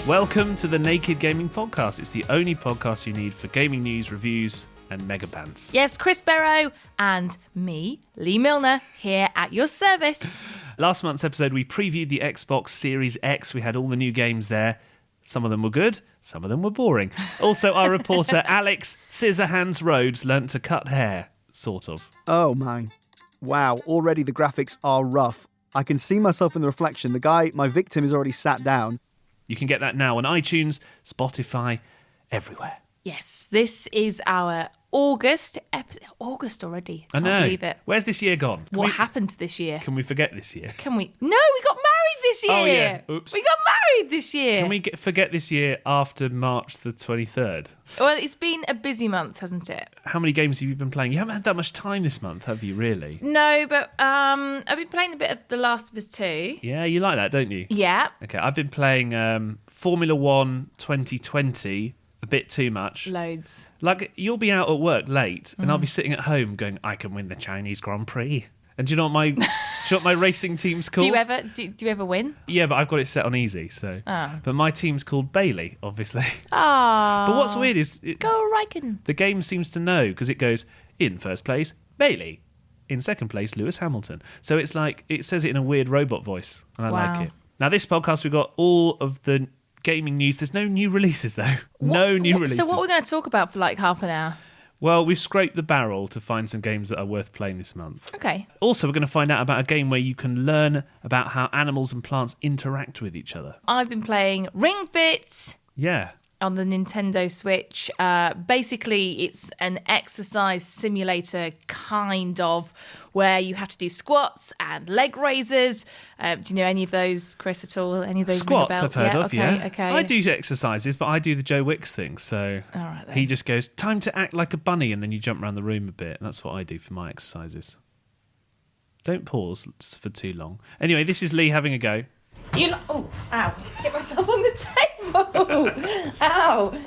Welcome to the Naked Gaming Podcast. It's the only podcast you need for gaming news, reviews, and mega bands. Yes, Chris Barrow and me, Lee Milner, here at your service. Last month's episode, we previewed the Xbox Series X. We had all the new games there. Some of them were good, some of them were boring. Also, our reporter, Alex Scissorhands Rhodes, learnt to cut hair, sort of. Oh my. Wow, already the graphics are rough. I can see myself in the reflection. The guy, my victim, is already sat down. You can get that now on iTunes, Spotify, everywhere. Yes, this is our August already. I know. Can't believe it. Where's this year gone? What happened this year? Can we forget this year? No, we got married this year. Oh, yeah. Oops. We got married this year. Can we forget this year after March the 23rd? Well, it's been a busy month, hasn't it? How many games have you been playing? You haven't had that much time this month, have you, really? No, but I've been playing a bit of The Last of Us 2. Yeah, you like that, don't you? Yeah. Okay, I've been playing Formula 1 2020 a bit too much. Loads. Like, you'll be out at work late, and I'll be sitting at home going, I can win the Chinese Grand Prix. And do you know what my racing team's called? Do you ever win? Yeah, but I've got it set on easy, so. Oh. But my team's called Bailey, obviously. Ah. But what's weird is Go Raikkonen. the game seems to know, because it goes, in first place, Bailey. In second place, Lewis Hamilton. So it's like, it says it in a weird robot voice, and I like it. Now, this podcast, we've got all of the gaming news. There's no new releases, though. No new releases. So what are we going to talk about for like half an hour? Well, we've scraped the barrel to find some games that are worth playing this month. Okay. Also, we're going to find out about a game where you can learn about how animals and plants interact with each other. I've been playing Ring Fit Yeah. on the Nintendo Switch. Basically, it's an exercise simulator kind of where you have to do squats and leg raises. Do you know any of those, Chris, at all? Any of those Squats I've heard of, yeah. Okay. I do exercises, but I do the Joe Wicks thing. So All right, then. he just goes, time to act like a bunny, and then you jump around the room a bit. And that's what I do for my exercises. Don't pause for too long. Anyway, this is Lee having a go. Oh, ow. Hit myself on the table. Ow.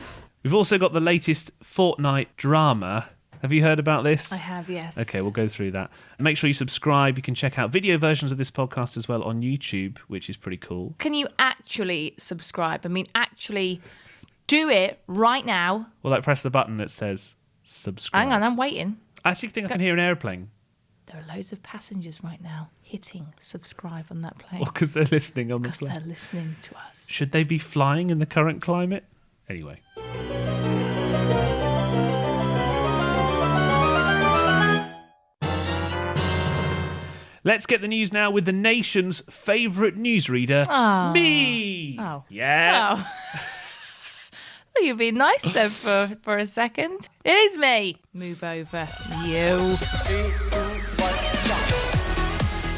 We've also got the latest Fortnite Drama. Have you heard about this? I have, yes. Okay, we'll go through that. And make sure you subscribe. You can check out video versions of this podcast as well on YouTube, which is pretty cool. Can you actually subscribe? I mean, actually do it right now. Well, like press the button that says subscribe. Hang on, I'm waiting. I actually think I can hear an aeroplane. There are loads of passengers right now hitting subscribe on that plane. Well, because they're listening on the Because plane. they're listening to us. Should they be flying in the current climate? Anyway. Let's get the news now with the nation's favourite newsreader, me. Oh. Yeah. Oh. Well, you've been nice then for a second. It is me. Move over, you.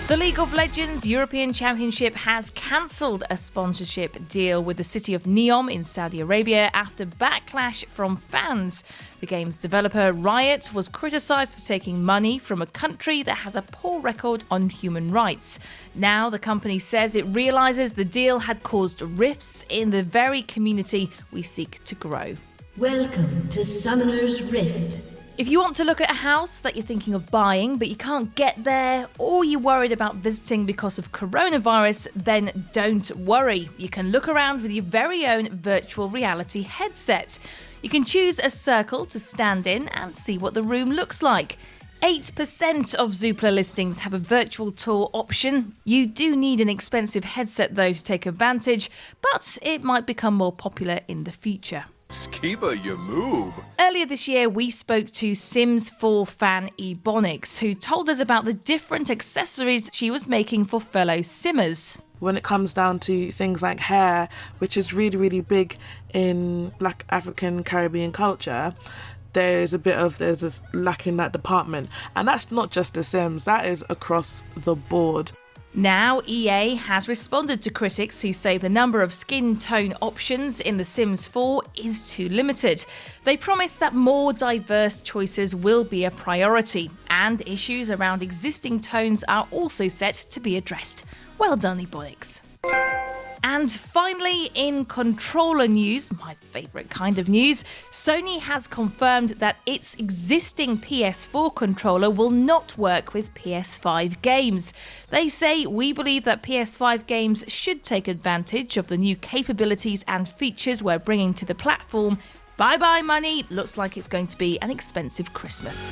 The League of Legends European Championship has cancelled a sponsorship deal with the city of Neom in Saudi Arabia after backlash from fans. The game's developer, Riot, was criticised for taking money from a country that has a poor record on human rights. Now the company says it realises the deal had caused rifts in the very community we seek to grow. Welcome to Summoner's Rift. If you want to look at a house that you're thinking of buying but you can't get there, or you're worried about visiting because of coronavirus, then don't worry. You can look around with your very own virtual reality headset. You can choose a circle to stand in and see what the room looks like. 8% of Zoopla listings have a virtual tour option. You do need an expensive headset though to take advantage, but it might become more popular in the future. Skiba, you move. Earlier this year, we spoke to Sims 4 fan Ebonics, who told us about the different accessories she was making for fellow Simmers. When it comes down to things like hair, which is really, really big in Black African Caribbean culture, there's a lack in that department. And that's not just The Sims, that is across the board. Now, EA has responded to critics who say the number of skin tone options in The Sims 4 is too limited. They promise that more diverse choices will be a priority, and issues around existing tones are also set to be addressed. Well done, Ebonics. And finally, in controller news, my favourite kind of news, Sony has confirmed that its existing PS4 controller will not work with PS5 games. They say, we believe that PS5 games should take advantage of the new capabilities and features we're bringing to the platform. Bye-bye money. Looks like it's going to be an expensive Christmas.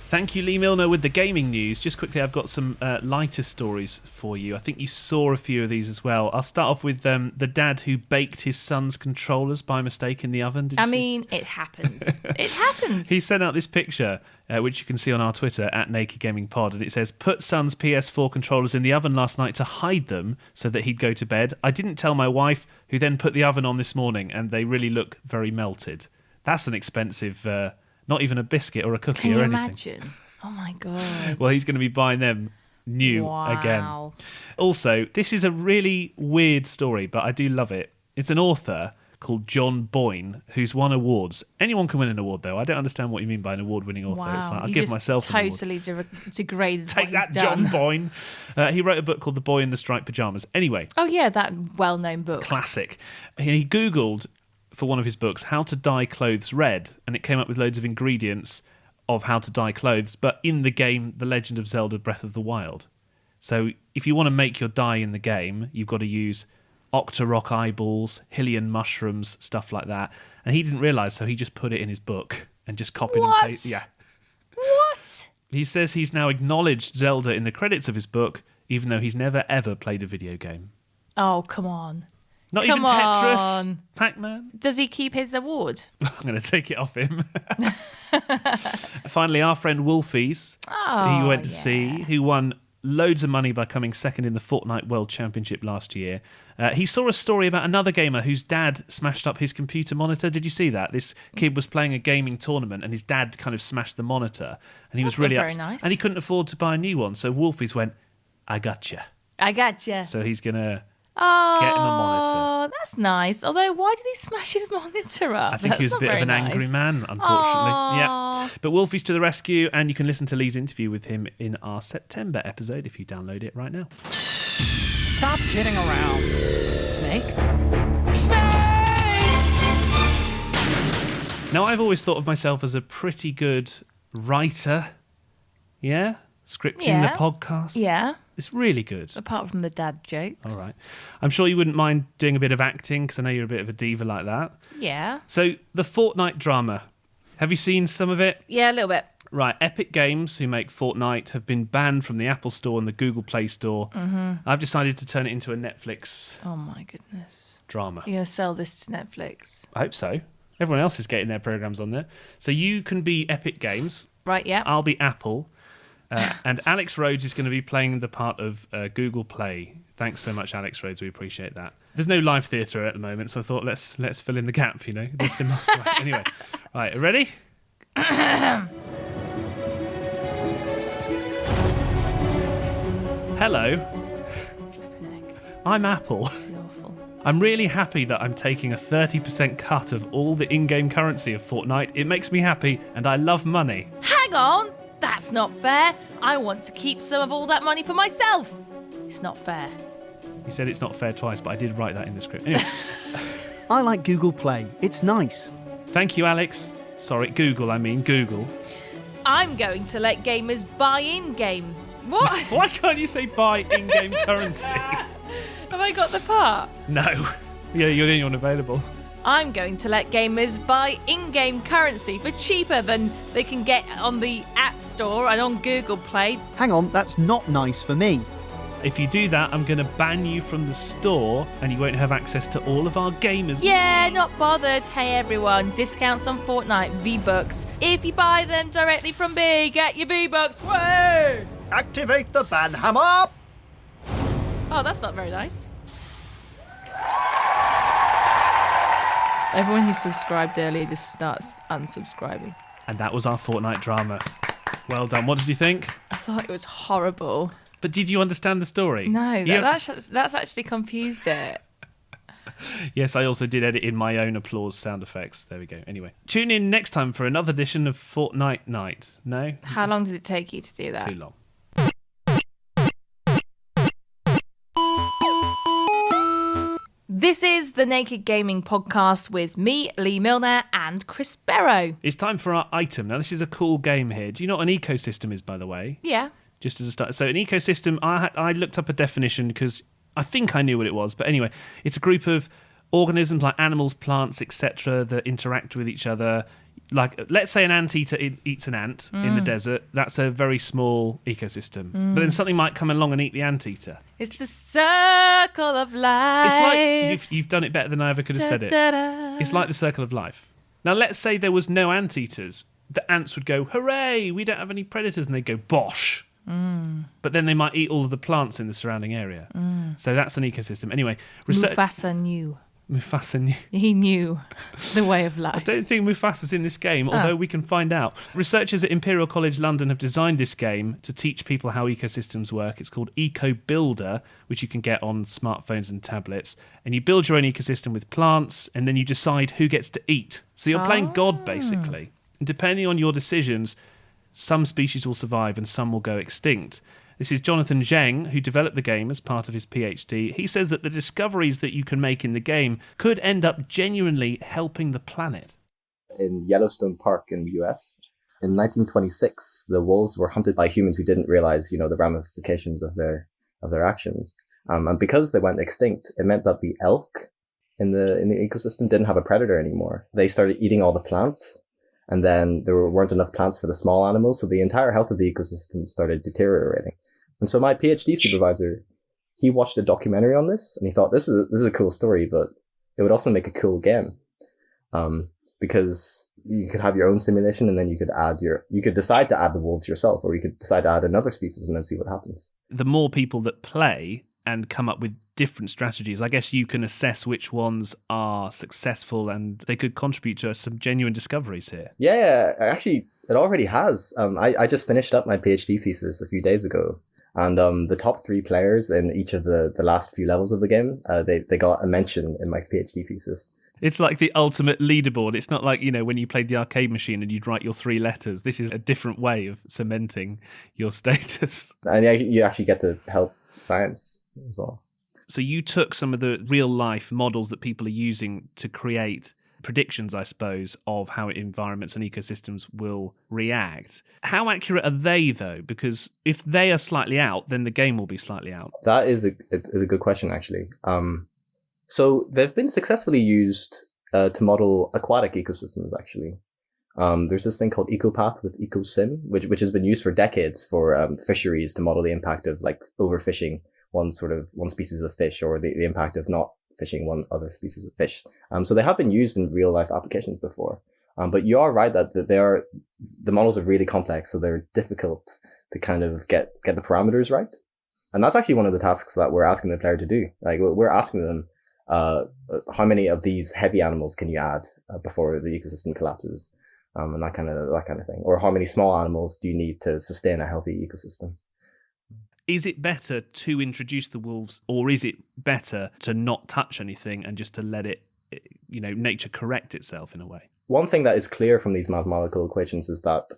Thank you, Lee Milner, with the gaming news. Just quickly, I've got some lighter stories for you. I think you saw a few of these as well. I'll start off with the dad who baked his son's controllers by mistake in the oven. Did you see? It happens. It happens. He sent out this picture, which you can see on our Twitter, @NakedGamingPod, and it says, put son's PS4 controllers in the oven last night to hide them so that he'd go to bed. I didn't tell my wife, who then put the oven on this morning, and they really look very melted. That's an expensive... not even a biscuit or a cookie or anything. Can you imagine? Oh my God. Well, he's going to be buying them new again. Also, this is a really weird story, but I do love it. It's an author called John Boyne who's won awards. Anyone can win an award, though. I don't understand what you mean by an award-winning author. Wow. It's like, I'll give myself an award. Totally degraded Take what that, he's done. John Boyne. He wrote a book called The Boy in the Striped Pyjamas. Anyway. Oh, yeah, that well-known book. Classic. He Googled... for one of his books, how to dye clothes red, and it came up with loads of ingredients of how to dye clothes, but in the game The Legend of Zelda Breath of the Wild. So if you want to make your dye in the game, you've got to use Octorok eyeballs, Hylian mushrooms, stuff like that. And he didn't realise, so he just put it in his book and just copied and pasted. Yeah. What? He says he's now acknowledged Zelda in the credits of his book, even though he's never ever played a video game. Oh, come on. Not Come even Tetris, on. Pac-Man. Does he keep his award? I'm going to take it off him. Finally, our friend Wolfies, who you went to see, who won loads of money by coming second in the Fortnite World Championship last year. He saw a story about another gamer whose dad smashed up his computer monitor. Did you see that? This kid was playing a gaming tournament and his dad kind of smashed the monitor. And he was really very upset. nice. And he couldn't afford to buy a new one. So Wolfies went, I gotcha. I gotcha. So he's going to... Oh, get him a monitor. That's nice. Although, why did he smash his monitor up? I think he was a bit of an angry man, unfortunately. Yeah. But Wolfie's to the rescue, and you can listen to Lee's interview with him in our September episode if you download it right now. Stop kidding around. Snake? Now, I've always thought of myself as a pretty good writer. Yeah? Scripting the podcast. Yeah. It's really good. Apart from the dad jokes. All right. I'm sure you wouldn't mind doing a bit of acting, because I know you're a bit of a diva like that. Yeah. So, the Fortnite Drama. Have you seen some of it? Yeah, a little bit. Right, Epic Games, who make Fortnite, have been banned from the Apple Store and the Google Play Store. Mm-hmm. I've decided to turn it into a Netflix Oh, my goodness. drama. You're going to sell this to Netflix? I hope so. Everyone else is getting their programs on there. So you can be Epic Games. Right, yeah. I'll be Apple. And Alex Rhodes is going to be playing the part of Google Play. Thanks so much, Alex Rhodes. We appreciate that. There's no live theatre at the moment, so I thought let's fill in the gap. You know, there's demand. Right, anyway, right, ready? Hello, I'm Apple. This is awful. I'm really happy that I'm taking a 30% cut of all the in-game currency of Fortnite. It makes me happy, and I love money. Hang on! That's not fair. I want to keep some of all that money for myself. It's not fair. You said it's not fair twice, but I did write that in the script. Anyway, I like Google Play. It's nice. thank you, Alex. Sorry, Google, I mean Google. I'm going to let gamers buy in-game. What? Why can't you say buy in-game currency? Have I got the part? No. Yeah, you're the only one available. I'm going to let gamers buy in-game currency for cheaper than they can get on the App Store and on Google Play. Hang on, that's not nice for me. If you do that, I'm going to ban you from the store and you won't have access to all of our gamers. Yeah, not bothered. Hey everyone, discounts on Fortnite V-Bucks. If you buy them directly from me, get your V-Bucks. Way! Activate the ban hammer! Oh, that's not very nice. Everyone who subscribed earlier just starts unsubscribing. And that was our Fortnite drama. Well done. What did you think? I thought it was horrible. But did you understand the story? No, that's actually confused it. Yes, I also did edit in my own applause sound effects. There we go. Anyway, tune in next time for another edition of Fortnite Night. No? How long did it take you to do that? Too long. This is the Naked Gaming Podcast with me, Lee Milner, and Chris Barrow. It's time for our item. Now, this is a cool game here. Do you know what an ecosystem is, by the way? Yeah. Just as a start. So an ecosystem, I looked up a definition because I think I knew what it was. But anyway, it's a group of organisms like animals, plants, etc. that interact with each other. Like, let's say an anteater eats an ant in the desert. That's a very small ecosystem. But then something might come along and eat the anteater. It's the circle of life. It's like, you've done it better than I ever could have said it. It's like the circle of life. Now, let's say there was no anteaters. The ants would go, hooray, we don't have any predators. And they'd go, bosh. But then they might eat all of the plants in the surrounding area. So that's an ecosystem. Anyway, Mufasa knew. He knew the way of life. I don't think Mufasa's in this game, although we can find out. Researchers at Imperial College London have designed this game to teach people how ecosystems work. It's called Eco Builder, which you can get on smartphones and tablets. And you build your own ecosystem with plants, and then you decide who gets to eat. So you're playing God, basically. And depending on your decisions, some species will survive and some will go extinct. This is Jonathan Zheng, who developed the game as part of his PhD. He says that the discoveries that you can make in the game could end up genuinely helping the planet. In Yellowstone Park in the US, in 1926, the wolves were hunted by humans who didn't realize, the ramifications of their actions. And because they went extinct, it meant that the elk in the ecosystem didn't have a predator anymore. They started eating all the plants. And then there weren't enough plants for the small animals, so the entire health of the ecosystem started deteriorating. And so my PhD supervisor, he watched a documentary on this, and he thought, this is a cool story, but it would also make a cool game. Because you could have your own simulation, and then you could decide to add the wolves yourself, or you could decide to add another species and then see what happens. The more people that play and come up with different strategies, I guess you can assess which ones are successful, and they could contribute to some genuine discoveries here. Yeah, actually, it already has. I just finished up my PhD thesis a few days ago, and the top 3 players in each of the last few levels of the game, they got a mention in my PhD thesis. It's like the ultimate leaderboard. It's not like, when you played the arcade machine and you'd write your 3 letters. This is a different way of cementing your status. And you actually get to help science as well. So you took some of the real life models that people are using to create predictions, I suppose, of how environments and ecosystems will react. How accurate are they, though? Because if they are slightly out, then the game will be slightly out. That is a good question, actually. So they've been successfully used to model aquatic ecosystems, actually. There's this thing called EcoPath with EcoSim, which has been used for decades for fisheries to model the impact of like overfishing one species of fish, or the impact of not fishing one other species of fish. So they have been used in real life applications before. But you are right that the models are really complex, so they're difficult to kind of get the parameters right. And that's actually one of the tasks that we're asking the player to do. Like, we're asking them, how many of these heavy animals can you add before the ecosystem collapses? And that kind of thing. Or how many small animals do you need to sustain a healthy ecosystem? Is it better to introduce the wolves, or is it better to not touch anything and just to let it, nature correct itself in a way? One thing that is clear from these mathematical equations is that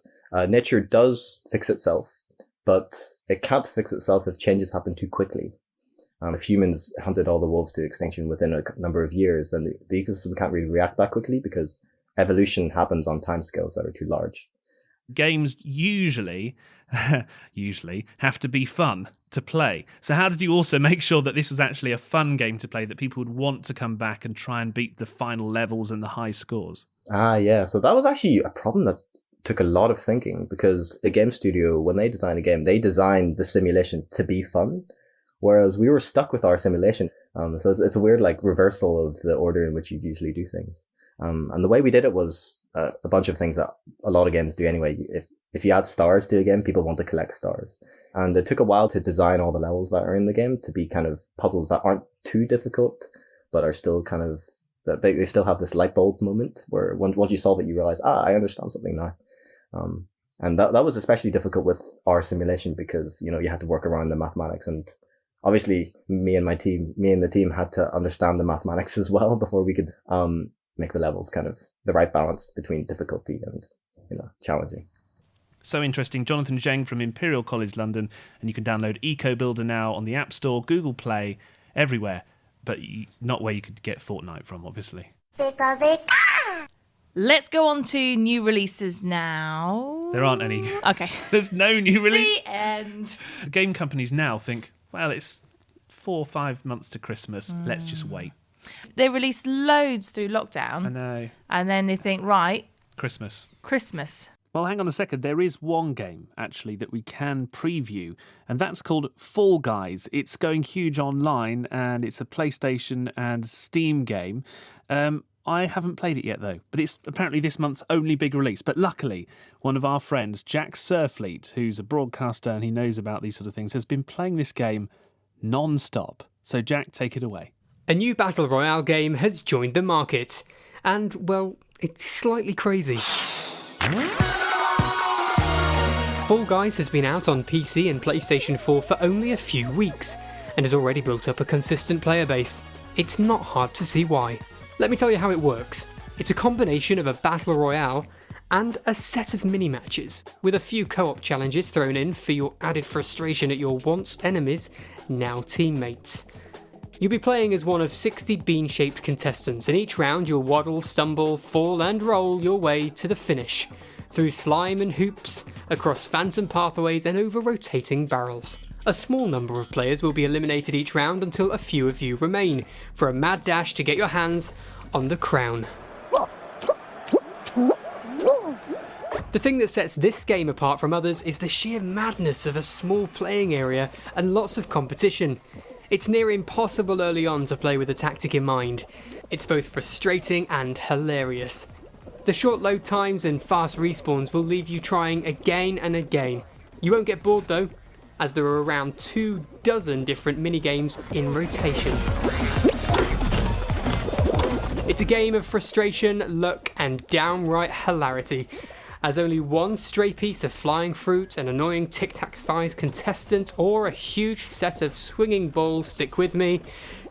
nature does fix itself, but it can't fix itself if changes happen too quickly. If humans hunted all the wolves to extinction within a number of years, then the ecosystem can't really react that quickly because evolution happens on timescales that are too large. Games usually have to be fun to play. So how did you also make sure that this was actually a fun game to play, that people would want to come back and try and beat the final levels and the high scores? Yeah. So that was actually a problem that took a lot of thinking, because a game studio, when they design a game, they designed the simulation to be fun, whereas we were stuck with our simulation. So it's a weird reversal of the order in which you usually do things. And the way we did it was a bunch of things that a lot of games do anyway. If you add stars to a game, people want to collect stars. And it took a while to design all the levels that are in the game to be kind of puzzles that aren't too difficult, but are still kind of, they still have this light bulb moment where once you solve it, you realize, I understand something now. And that was especially difficult with our simulation because, you had to work around the mathematics, and obviously me and the team had to understand the mathematics as well before we could make the levels kind of the right balance between difficulty and challenging. So interesting. Jonathan Zheng from Imperial College London, and you can download Eco Builder now on the App Store, Google Play, everywhere. but not where you could get Fortnite from, obviously. Let's go on to new releases now. There aren't any. Okay. There's no new release. The end. Game companies now think, well, it's 4 or 5 months to Christmas. Let's just wait. They released loads through lockdown. I know. And then they think, right, Christmas. Well, hang on a second. There is one game, actually, that we can preview, and that's called Fall Guys. It's going huge online, and it's a PlayStation and Steam game. I haven't played it yet, though, but it's apparently this month's only big release. But luckily, one of our friends, Jack Surfleet, who's a broadcaster and he knows about these sort of things, has been playing this game non-stop. So, Jack, take it away. A new Battle Royale game has joined the market, and, well, it's slightly crazy. Fall Guys has been out on PC and PlayStation 4 for only a few weeks, and has already built up a consistent player base. It's not hard to see why. Let me tell you how it works. It's a combination of a Battle Royale and a set of mini-matches, with a few co-op challenges thrown in for your added frustration at your once enemies, now teammates. You'll be playing as one of 60 bean-shaped contestants, and each round you'll waddle, stumble, fall and roll your way to the finish, through slime and hoops, across phantom pathways and over rotating barrels. A small number of players will be eliminated each round until a few of you remain, for a mad dash to get your hands on the crown. The thing that sets this game apart from others is the sheer madness of a small playing area and lots of competition. It's near impossible early on to play with a tactic in mind. It's both frustrating and hilarious. The short load times and fast respawns will leave you trying again and again. You won't get bored though, as there are around 24 different minigames in rotation. It's a game of frustration, luck and downright hilarity, as only one stray piece of flying fruit, an annoying tic-tac-sized contestant or a huge set of swinging balls, stick with me,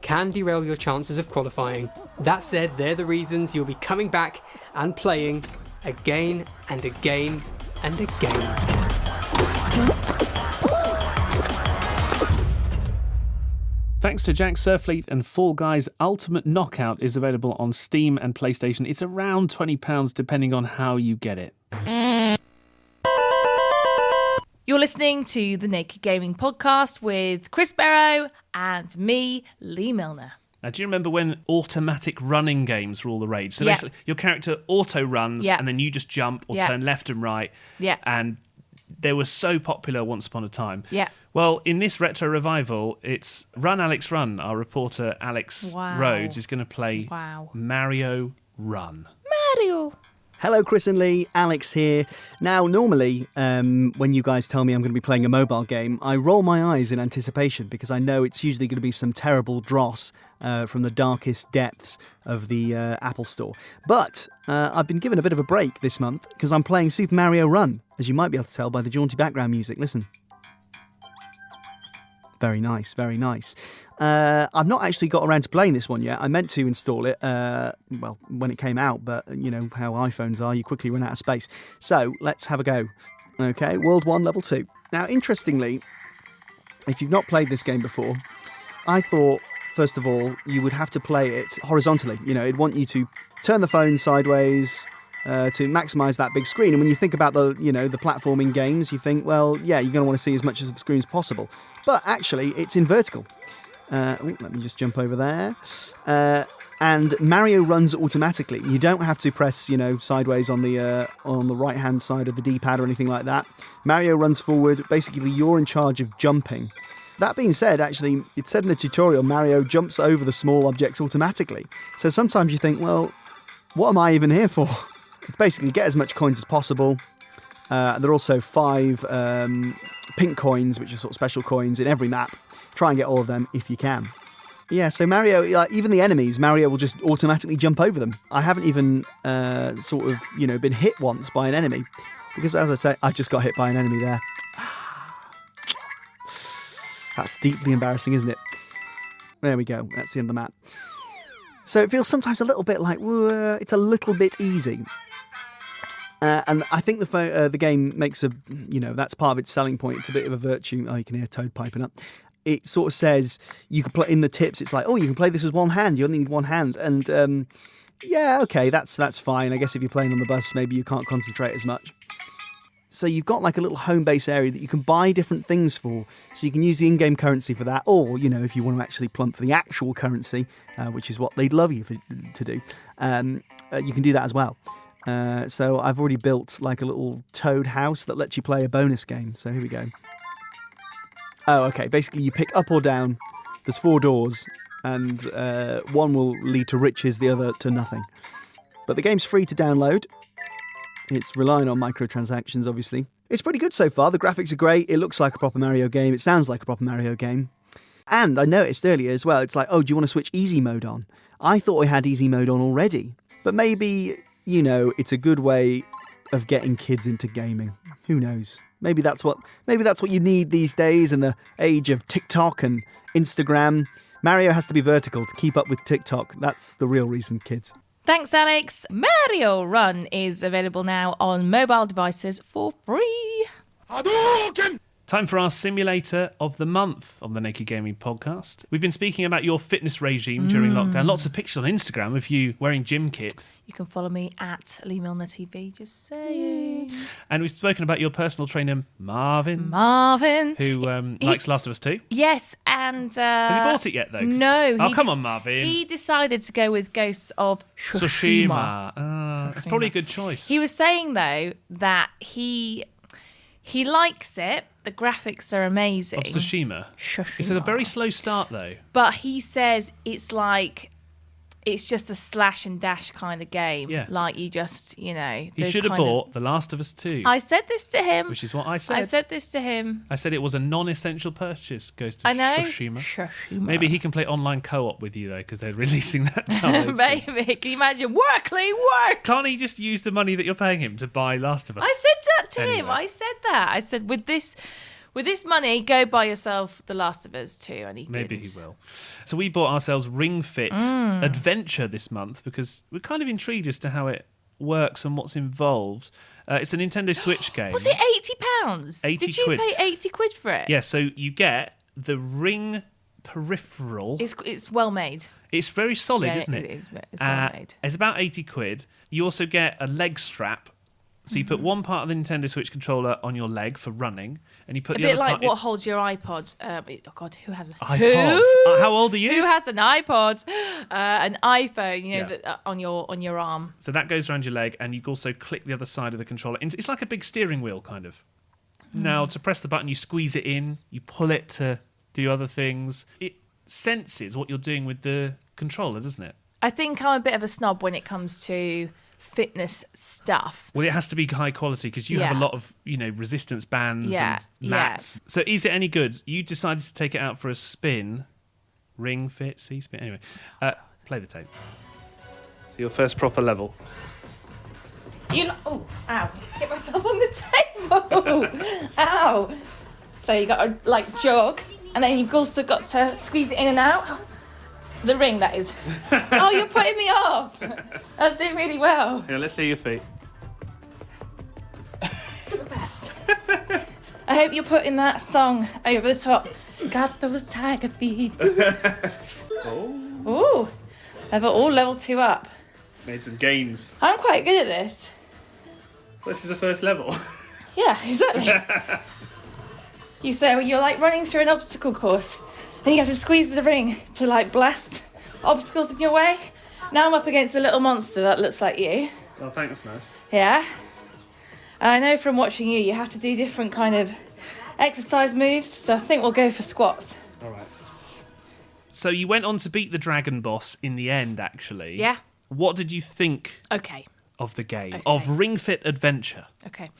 can derail your chances of qualifying. That said, they're the reasons you'll be coming back and playing again and again and again. Thanks to Jack Surfleet, and Fall Guys Ultimate Knockout is available on Steam and PlayStation. It's around £20 depending on how you get it. You're listening to the Naked Gaming Podcast with Chris Barrow and me, Lee Milner. Now, do you remember when automatic running games were all the rage? So Yeah. basically, your character auto runs Yeah. and then you just jump or Yeah. turn left and right. Yeah. And they were so popular once upon a time. Yeah. Well, in this retro revival, it's Run Alex Run. Our reporter Alex Wow. Rhodes is going to play Wow. Mario Run. Mario. Hello, Chris and Lee. Alex here. Now, normally, when you guys tell me I'm going to be playing a mobile game, I roll my eyes in anticipation because I know it's usually going to be some terrible dross from the darkest depths of the Apple Store. But I've been given a bit of a break this month because I'm playing Super Mario Run, as you might be able to tell by the jaunty background music. Listen. Very nice, very nice. I've not actually got around to playing this one yet. I meant to install it, when it came out, but you know how iPhones are, you quickly run out of space. So, let's have a go. Okay, World 1, Level 2. Now, interestingly, if you've not played this game before, I thought, first of all, you would have to play it horizontally. You know, it'd want you to turn the phone sideways, to maximise that big screen. And when you think about the platforming games, you think, well, yeah, you're going to want to see as much of the screen as possible. But actually, it's in vertical. Let me just jump over there. And Mario runs automatically. You don't have to press, sideways on the right-hand side of the D-pad or anything like that. Mario runs forward. Basically, you're in charge of jumping. That being said, actually, it said in the tutorial, Mario jumps over the small objects automatically. So sometimes you think, well, what am I even here for? It's basically get as much coins as possible. There are also 5 pink coins, which are sort of special coins in every map. Try and get all of them if you can. Yeah, so Mario, even the enemies, Mario will just automatically jump over them. I haven't even been hit once by an enemy. Because as I say, I just got hit by an enemy there. That's deeply embarrassing, isn't it? There we go. That's the end of the map. So it feels sometimes a little bit like, it's a little bit easy. And I think the game makes that's part of its selling point. It's a bit of a virtue. Oh, you can hear Toad piping up. it sort of says you can play in the tips. It's like, oh, you can play this with one hand. You only need one hand, and yeah, okay, that's fine. I guess if you're playing on the bus, maybe you can't concentrate as much. So you've got like a little home base area that you can buy different things for. So you can use the in-game currency for that, or if you want to actually plump for the actual currency, which is what they'd love you to do, you can do that as well. So I've already built like a little toad house that lets you play a bonus game. So here we go. Oh, okay. Basically, you pick up or down. There's 4 doors, and one will lead to riches, the other to nothing. But the game's free to download. It's relying on microtransactions, obviously. It's pretty good so far. The graphics are great. It looks like a proper Mario game. It sounds like a proper Mario game. And I noticed earlier as well, it's like, oh, do you want to switch easy mode on? I thought I had easy mode on already. But maybe, it's a good way of getting kids into gaming. Who knows? Maybe that's what you need these days in the age of TikTok and Instagram. Mario has to be vertical to keep up with TikTok. That's the real reason, kids. Thanks, Alex. Mario Run is available now on mobile devices for free. Time for our simulator of the month on the Naked Gaming Podcast. We've been speaking about your fitness regime during lockdown. Lots of pictures on Instagram of you wearing gym kit. You can follow me at Lee Milner TV, just saying. And we've spoken about your personal trainer, Marvin. Who likes Last of Us 2. Yes, and... has he bought it yet, though? No. Oh, come on, Marvin. He decided to go with Ghosts of Tsushima. That's probably a good choice. He was saying, though, that he likes it. The graphics are amazing. Of Tsushima. It's a very slow start, though. But he says it's just a slash and dash kind of game. Yeah. Like you just, He should have bought The Last of Us 2. I said this to him. Which is what I said. I said this to him. I said it was a non-essential purchase. Goes to Tsushima. Maybe he can play online co-op with you, though, because they're releasing that download. Maybe. Can you imagine? Work, Lee, work! Can't he just use the money that you're paying him to buy Last of Us? I said that to him. I said that. I said, with this money, go buy yourself The Last of Us 2, and he didn't. Maybe he will. So we bought ourselves Ring Fit Adventure this month because we're kind of intrigued as to how it works and what's involved. It's a Nintendo Switch game. Was it £80? Did you pay 80 quid for it? Yeah, so you get the Ring peripheral. It's well made. It's very solid, isn't it? It is. It's well made. It's about 80 quid. You also get a leg strap. So you put one part of the Nintendo Switch controller on your leg for running, and you put the other part... A bit like what holds your iPod. Oh, God, who has an iPod? How old are you? Who has an iPod? An iPhone, that, on your arm. So that goes around your leg, and you can also click the other side of the controller. It's like a big steering wheel, kind of. Now, to press the button, you squeeze it in, you pull it to do other things. It senses what you're doing with the controller, doesn't it? I think I'm a bit of a snob when it comes to fitness stuff. Well, it has to be high quality because you have a lot of, resistance bands and mats. So is it any good? You decided to take it out for a spin. Ring Fit, C-spin. Anyway, play the tape. So your first proper level. Oh, ow. Hit myself on the table. Ow. So you got to, jog, and then you've also got to squeeze it in and out. The ring, that is. Oh, you're putting me off. I was doing really well. Yeah, let's see your feet. It's the best. I hope you're putting that song over the top. Got those tiger feet. Ooh. Level 2 up. Made some gains. I'm quite good at this. This is the first level. Yeah, exactly. You're like running through an obstacle course. Then you have to squeeze the ring to blast obstacles in your way. Now I'm up against a little monster that looks like you. Oh, thanks, nice. Yeah. And I know from watching you have to do different kind of exercise moves, so I think we'll go for squats. All right. So you went on to beat the dragon boss in the end, actually. Yeah. What did you think of the game, of Ring Fit Adventure? Okay.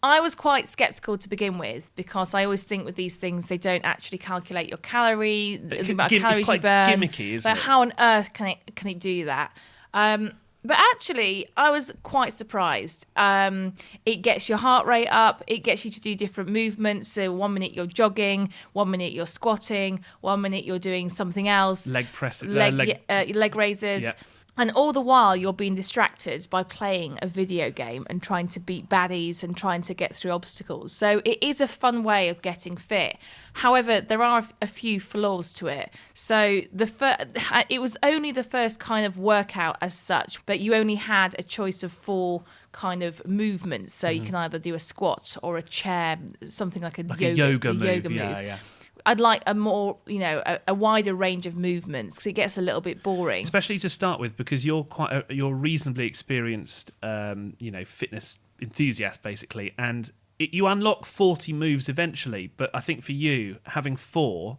I was quite sceptical to begin with because I always think with these things they don't actually calculate your calorie, the amount of calories it's quite you burn. Gimmicky, isn't it? How on earth can it do that? But actually, I was quite surprised. It gets your heart rate up. It gets you to do different movements. So 1 minute you're jogging, 1 minute you're squatting, 1 minute you're doing something else. Leg press, leg raises. Yeah. And all the while, you're being distracted by playing a video game and trying to beat baddies and trying to get through obstacles. So it is a fun way of getting fit. However, there are a few flaws to it. So it was only the first kind of workout as such, but you only had a choice of 4 kind of movements. So you can either do a squat or a chair, something like a yoga move. Yeah. I'd like a more, a wider range of movements because it gets a little bit boring. Especially to start with, because you're you're reasonably experienced, fitness enthusiast basically, and you unlock 40 moves eventually. But I think for you, having 4,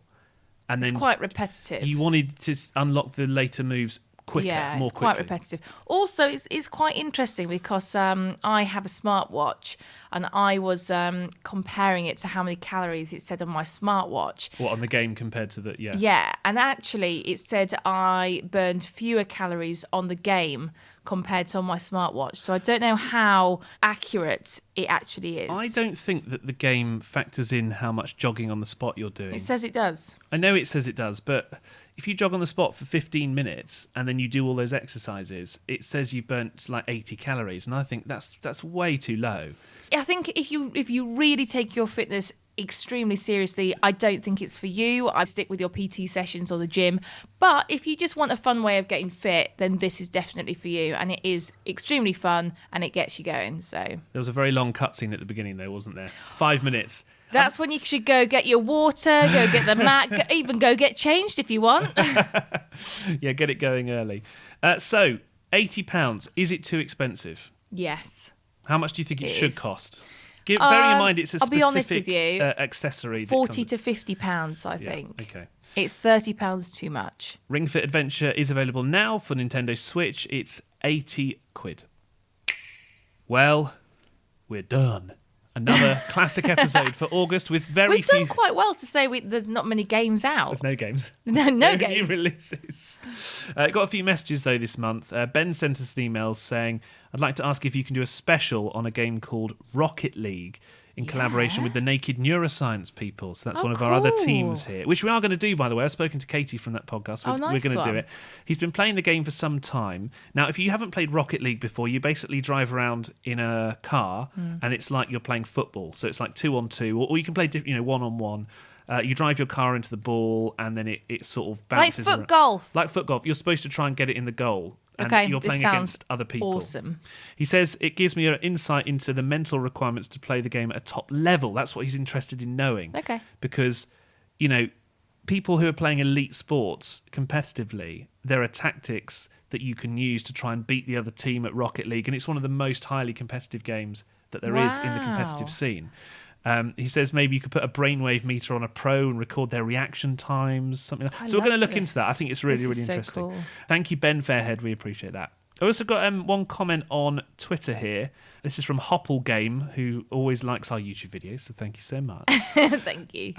and then it's quite repetitive. You wanted to unlock the later moves quicker, more quickly. Quite repetitive. Also, it's quite interesting because I have a smartwatch and I was comparing it to how many calories it said on my smartwatch. What, on the game compared to the... Yeah. Yeah, and actually it said I burned fewer calories on the game compared to on my smartwatch. So I don't know how accurate it actually is. I don't think that the game factors in how much jogging on the spot you're doing. It says it does. I know it says it does, but if you jog on the spot for 15 minutes and then you do all those exercises, it says you burnt like 80 calories, and I think that's way too low. I think if you really take your fitness extremely seriously, I don't think it's for you. I stick with your PT sessions or the gym. But if you just want a fun way of getting fit, then this is definitely for you, and it is extremely fun and it gets you going. So there was a very long cutscene at the beginning, though, wasn't there? 5 minutes. That's when you should go get your water, go get the mat, even go get changed if you want. Yeah, get it going early. So, £80, is it too expensive? Yes. How much do you think it should cost? Bearing in mind it's a I'll be honest specific with you, accessory. £40 to £50, I think. Okay. It's £30 too much. Ring Fit Adventure is available now for Nintendo Switch. It's £80. Well, we're done. Another classic episode for August with We've done quite well to say there's not many games out. There's no games. No games. New releases. Got a few messages though this month. Ben sent us an email saying, I'd like to ask if you can do a special on a game called Rocket League in collaboration with the Naked Neuroscience people. So that's one of our other teams here, which we are going to do, by the way. I've spoken to Katie from that podcast. We're going to do it. He's been playing the game for some time. Now, if you haven't played Rocket League before, you basically drive around in a car and it's like you're playing football. So it's like 2-on-2, or you can play 1-on-1. You drive your car into the ball and then it sort of bounces like foot golf. Like foot golf. You're supposed to try and get it in the goal. And you're playing against other people. Awesome. He says it gives me an insight into the mental requirements to play the game at a top level. That's what he's interested in knowing. Okay. Because, people who are playing elite sports competitively, there are tactics that you can use to try and beat the other team at Rocket League. And it's one of the most highly competitive games that there is in the competitive scene. He says maybe you could put a brainwave meter on a pro and record their reaction times, something like that. So we're going to look into that. I think it's really interesting. Cool. Thank you, Ben Fairhead. We appreciate that. I also got one comment on Twitter here. This is from Hopple Game, who always likes our YouTube videos, so thank you so much. Thank you.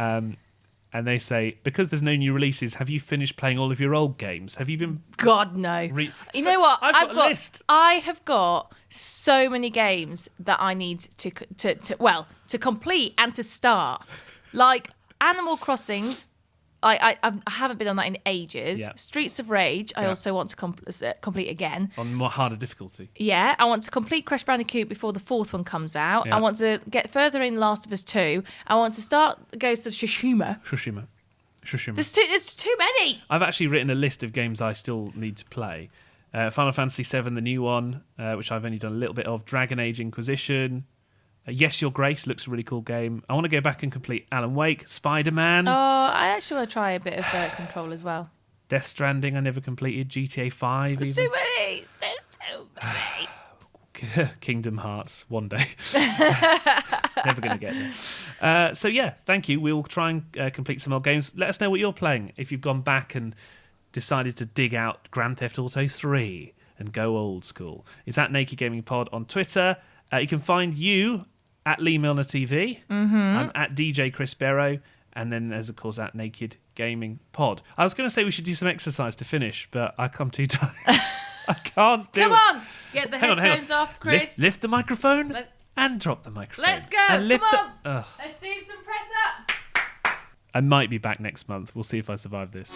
And they say, because there's no new releases, have you finished playing all of your old games? Have you been... God, no. You know what? I've got a list. I have got so many games that I need to complete and to start. Like Animal Crossings, I haven't been on that in ages. Yeah. Streets of Rage, I also want to complete again. On more harder difficulty. Yeah, I want to complete Crash Bandicoot before the 4th one comes out. Yeah. I want to get further in Last of Us 2. I want to start Ghost of Tsushima. There's too many. I've actually written a list of games I still need to play. Final Fantasy VII, the new one, which I've only done a little bit of. Dragon Age Inquisition. Yes, Your Grace looks a really cool game. I want to go back and complete Alan Wake, Spider-Man. Oh, I actually want to try a bit of Control as well. Death Stranding, I never completed. GTA 5. There's too many. There's too many. Kingdom Hearts, one day. Never going to get there. So yeah, thank you. We'll try and complete some old games. Let us know what you're playing. If you've gone back and decided to dig out Grand Theft Auto 3 and go old school. It's at Naked Gaming Pod on Twitter. You can find you at Lee Milner TV. I'm at DJ Chris Barrow. And then there's, of course, at Naked Gaming Pod. I was going to say we should do some exercise to finish, but I come too tired. I can't do it. Come on. Get the headphones off, Chris. Lift the microphone and drop the microphone. Let's go. And lift Come on. Ugh. Let's do some press-ups. I might be back next month. We'll see if I survive this.